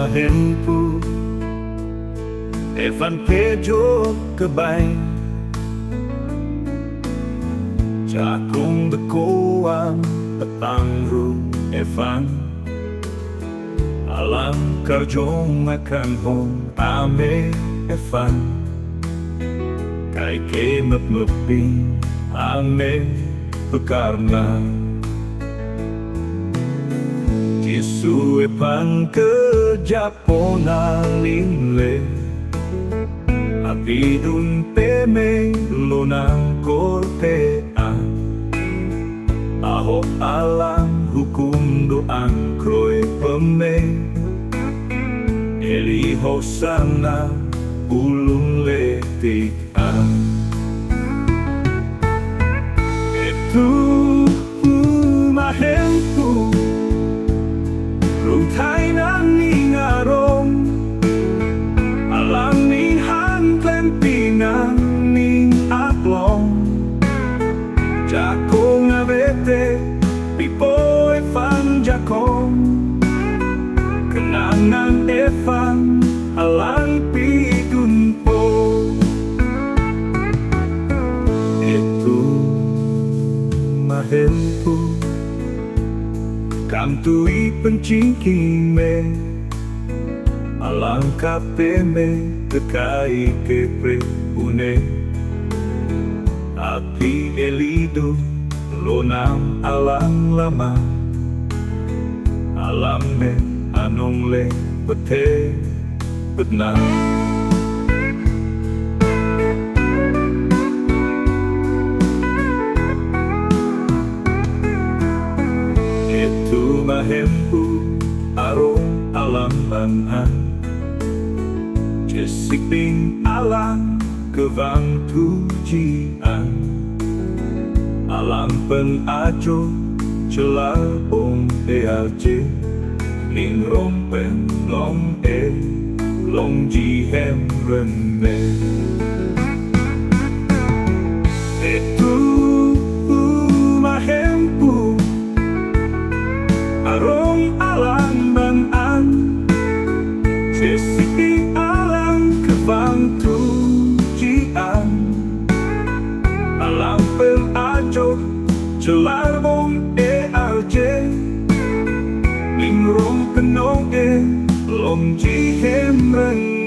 Hemphu Evan pejo kebay Jakung bekoang petang ru Evan Alam karjong akan hong ame Evan Kai ke meping ame pekarna Jisu Evan ke Japona linle Api dun peme lonang kortean Aho alam hukum doang kroy peme Eli hosana ulung letikan Etum Hemphu Rung thai nan ni ngarong Alang ni han klen pinang ni aklong Jakong avete pipo Evan jakong Kenangan Evan alang pidun po Etum Hemphu Kam tui pencingking me Alang kapeme Tekai kepre une Api elido Lonam alang lama Alam me anong le Bete Benang Etum Hemphu arong alam banan Jesiping alang kevang tujian Alam penajo celabong eaje Ning rompen long long ji hem rene Etum Hemphu Arong alang banan Jesiping alang kevang tujian Alam penajo celabong eaje Ning rompen long ji hem rene